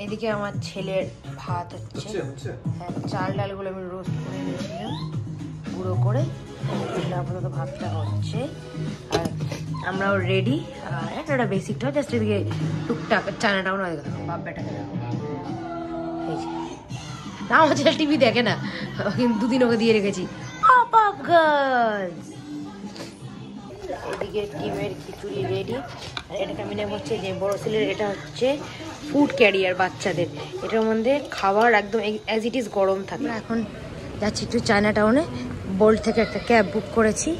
এদিকে আমার ছেলের ভাত হচ্ছে। হ্যাঁ, চাল ডালগুলো আমি রোস্ট করে নিয়েছিলাম গুঁড়ো করে, আপাতত ভাতটা হচ্ছে। আর আমরাও রেডি। আর একটা বেসিকটা জাস্ট এদিকে টুকটাক চানাটাও নয়, বাপ বেটাকে দেখো এই যে না, আমার ছেলে টিভি দেখে না, কিন্তু দুদিন ওকে দিয়ে রেখেছি। এদিকে ডিমের খিচুড়ি রেডি। আর এটাকে আমি নেব হচ্ছে যে বড় ছেলের, এটা হচ্ছে ফুড ক্যারিয়ার বাচ্চাদের, এটার মধ্যে খাবার একদম অ্যাজ ইট ইজ গরম থাকে। এখন যাচ্ছি একটু চায়না টাউনে, বোল্ট থেকে একটা ক্যাব বুক করেছি,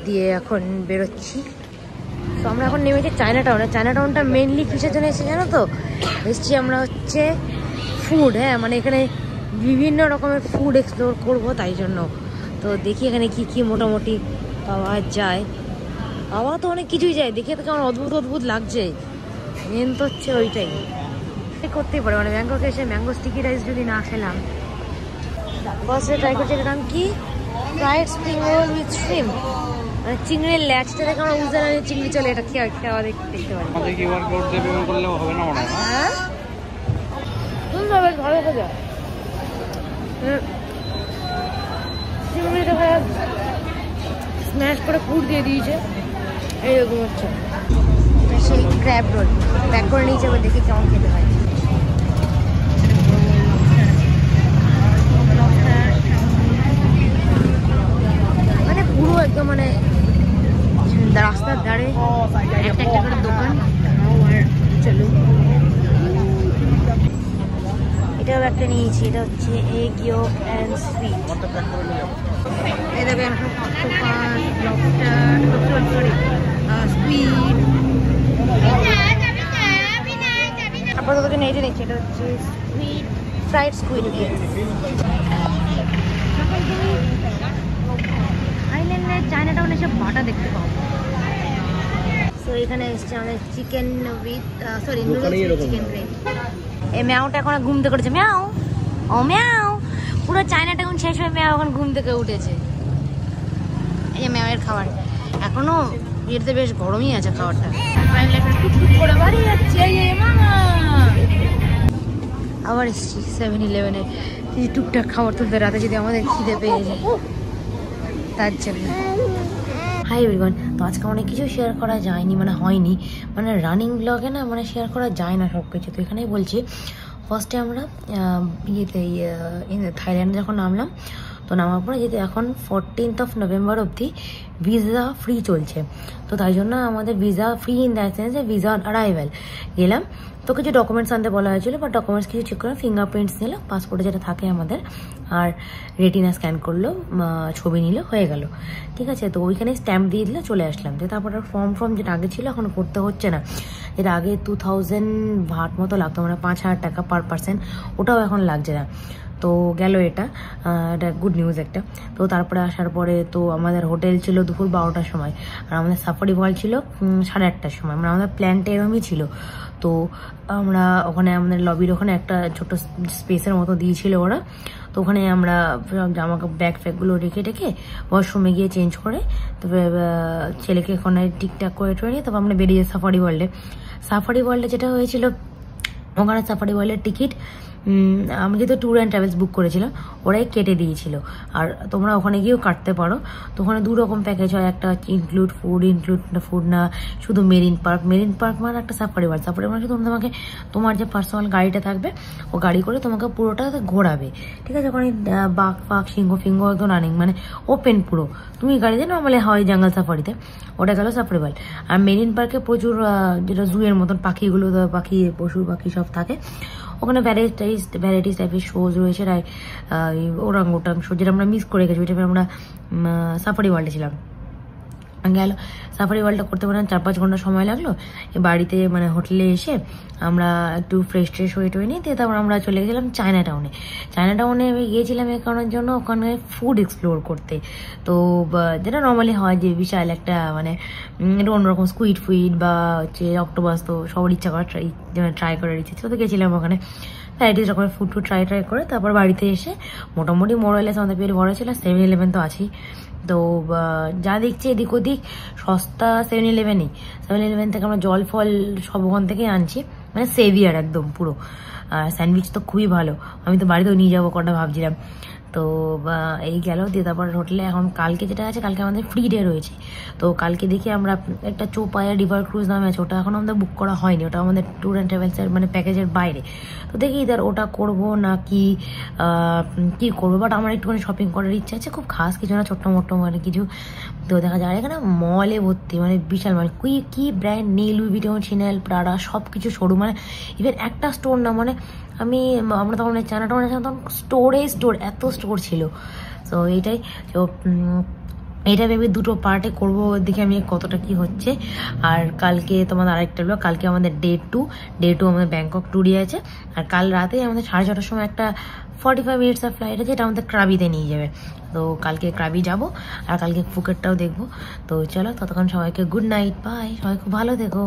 দিয়ে এখন বেরোচ্ছি। তো আমরা এখন নেমেছি চায়না টাউনে। চায়না টাউনটা মেনলি কিসের জন্য এসেছি জানো তো? এসেছি আমরা হচ্ছে ফুড, হ্যাঁ মানে এখানে বিভিন্ন রকমের ফুড এক্সপ্লোর করব, তাই জন্য। তো দেখি এখানে কি কি মোটামুটি পাওয়া যায়। পাওয়া তো অনেক কিছুই যায়, দেখে তো কেমন অদ্ভুত অদ্ভুত লাগছে। মেন তো হচ্ছে ওইটাই করতেই পারে, মানে ব্যাংককে এসে ম্যাঙ্গো স্টিকি রাইস যদি না খেলাম। ফার্স্টে ট্রাই করছি, এটার নাম কি? Fried spring roll with shrimp, মানে চিংড়ির ল্যাচটা দেখে আমরা বুঝতে পারি চিংড়ি চলে, এটা খাওয়া দেখতে পারি। আমাদের কিউআর কোড দিয়ে পেমেন্ট করলেও হবে না মনে হয়। হ্যাঁ সুন্দর, বেশ ভালো খাওয়া। চিংড়িটা স্ম্যাশ করে পুর দিয়ে দিয়েছে, এইরকম হচ্ছে। সেই ক্র্যাব রোল প্যাক করে নিয়েছে, এবার দেখি কেমন খেতে হয়। মানে পুরো একদম মানে রাস্তার ধারে একটা একটা করে দোকান। চলো, এটাও একটা নিয়েছি, এটা হচ্ছে এগ ইয়োক অ্যান্ড সুইট। এই দেখেন অক্টোপাস, লবস্টার, সরি স্কুইড। আপাতত জন্য এইটা নিচ্ছি, এটা হচ্ছে স্কুইড, ফ্রাইড স্কুইড। আইল্যান্ডের চায়না টাউনে এসে বাটা দেখতে পাবো। তো এখানে এসছে আমাদের chicken with sorry noodles chicken gravy. এই ম্যাওটা এখন ঘুম থেকে উঠেছে, ম্যাও ও ম্যাও। পুরো চায়না টাউন শেষ হয়ে ম্যাও এখন ঘুম থেকে উঠেছে। এই যে ম্যাওয়ের খাবার এখনো এতে বেশ গরমই আছে খাবারটা। আবার এসছি 7-11-এ টুকটাক খাবার তুলতে, রাতে যদি আমাদের খিদে পেয়ে যায় তার জন্য। হাই এভরিওয়ান, তো আজকে অনেক কিছু শেয়ার করা যায়নি, মানে হয়নি, মানে রানিং ব্লগে না মানে শেয়ার করা যায় না সব কিছু। তো এখানেই বলছি, ফার্স্টে আমরা থাইল্যান্ডে যখন নামলাম, তো নামার পরে যেহেতু এখন 14 নভেম্বর অবধি ভিসা ফ্রি চলছে, তো তাই জন্য আমাদের visa free in that sense যে ভিসা অ্যারাইভেল গেলাম। তো কিছু ডকুমেন্টস আনতে বলা হয়েছিল, বা ডকুমেন্টস কিছু চেক করলাম, ফিঙ্গারপ্রিন্টস নিল, পাসপোর্টে যেটা থাকে আমাদের, আর রেটিনা স্ক্যান করলো, ছবি নিল, হয়ে গেল। ঠিক আছে, তো ওইখানে স্ট্যাম্প দিয়ে দিলে চলে আসলাম। তো তারপর ফর্ম যেটা আগে ছিল এখন করতে হচ্ছে না, যেটা আগে 2000 ভাট মতো লাগতো, মানে 5000 টাকা পার পার্সন, ওটাও এখন লাগছে না। তো গেল এটা গুড নিউজ একটা। তো তারপরে আসার পরে তো আমাদের হোটেল ছিল দুপুর 12টার সময়, আর আমাদের সাফারি ওয়ার্ল্ড ছিল 8:30টার সময়, মানে আমাদের প্ল্যানটা এরকমই ছিল। তো আমরা ওখানে আমাদের লবির ওখানে একটা ছোট স্পেসের মতো দিয়েছিল ওরা, তো ওখানে আমরা জামা ব্যাগ ফ্যাগগুলো রেখে ওয়াশরুমে গিয়ে চেঞ্জ করে, তারপরে ছেলেকে ওখানে ঠিকঠাক করে নিয়ে তারপর আমরা বেরিয়ে সাফারি ওয়ার্ল্ডে যেটা হয়েছিল, ওখানে সাফারি ওয়ার্ল্ডের টিকিট আমি যেহেতু ট্যুর অ্যান্ড ট্রাভেলস বুক করেছিলাম, ওরাই কেটে দিয়েছিল। আর তোমরা ওখানে গিয়েও কাটতে পারো। তো ওখানে 2 রকম প্যাকেজ হয়, একটা ইনক্লুড ফুড না, শুধু মেরিন পার্ক মানে একটা সাফারি ওয়ার্ল্ড মানে তোমাকে তোমার যে পার্সোনাল গাড়িটা থাকবে, ও গাড়ি করে তোমাকে পুরোটা ঘোরাবে। ঠিক আছে, ওখানে বাঘ ফাঘ সিংহ ফিংহ একদম রানিং, মানে ওপেন পুরো, তুমি গাড়িতে নর্মালি হয় জাঙ্গল সাফারিতে, ওটা গেল সাফারি ওয়ার্ল্ড। আর মেরিন পার্কে প্রচুর যেটা জু এর মতন পাখিগুলো, পশু পাখি সব থাকে, ওখানে ভ্যারাইটিস টাইপের শোজ রয়েছে, ওরাং শো, যেটা আমরা মিস করে গেছি, ওইটা আমরা সাফারি ওয়ার্ল্ডে ছিলাম। গেল সাফারি ওয়ার্ল্ডটা করতে পারেন 4-5 ঘন্টা সময় লাগলো। বাড়িতে মানে হোটেলে এসে আমরা একটু ফ্রেশ হয়ে নিয়ে তারপর আমরা চলে গেছিলাম চায়না টাউনে গিয়েছিলাম এই কারণের জন্য, ওখানে ফুড এক্সপ্লোর করতে। তো যেটা নর্মালি হয় যে বিশাল একটা মানে একটু অন্যরকম স্কুইড ফুইড বা হচ্ছে অক্টোপাস, তো সবার ইচ্ছা করা ট্রাই করার ইচ্ছে ছিল। তো গেছিলাম ওখানে ভ্যারাইটিস রকমের ফুড ট্রাই করে তারপর বাড়িতে এসে মোটামুটি মোরালেস আমাদের পেট ভরা ছিল। 7-11 তো আছেই, তো যা দেখছি এদিক ওদিক সস্তা 7-11 থেকে আমরা জল ফল সব ওখান থেকেই আনছি। মানে সেভিয়ার একদম পুরো। আর স্যান্ডউইচ তো খুবই ভালো, আমি তো বাড়িতেও নিয়ে যাবো কটা ভাবছিলাম। তো এই গেল দিয়ে তারপর হোটেলে। এখন কালকে যেটা আছে, কালকে আমাদের ফ্রি ডে রয়েছে। তো কালকে দেখি আমরা একটা চৌপায়া রিভার ক্রুজ নামে আছে, ওটা এখন আমাদের বুক করা হয়নি, ওটা আমাদের ট্যুর অ্যান্ড ট্রাভেলসের মানে প্যাকেজের বাইরে। তো দেখি ইদার ওটা করবো না কি করবো, বাট আমার একটুখানি শপিং করার ইচ্ছা আছে, খুব খাস কিছু না, ছোট্ট মোটো মানে কিছু। তো দেখা যায় এখানে মলে ভর্তি, মানে বিশাল মল, কি ব্র্যান্ড নেই, লুই ভিটন, শিনেল, প্রাডা সব কিছু শোরুম, মানে ইভেন একটা স্টোর না, মানে আমরা তখন চায়নাটাউন তখন স্টোর এত স্টোর ছিল। তো এইটাই। তো এটা ভেবে দুটো পার্টে করবো, দেখে আমি কতটা কি হচ্ছে। আর কালকে তোমাদের আরেকটা ব্লগ, কালকে আমাদের ডে টু আমাদের ব্যাংকক ট্যুরে আছে। আর কাল রাতে আমাদের 6:30টার সময় একটা 45 মিনিটসের ফ্লাইট আছে, এটা আমাদের ক্রাবিতে নিয়ে যাবে। তো কালকে ক্রাবি যাব, আর কালকে ফুকেটটাও দেখবো। তো চলো, ততক্ষণ সবাইকে গুড নাইট, বাই, সবাই খুব ভালো থেকো।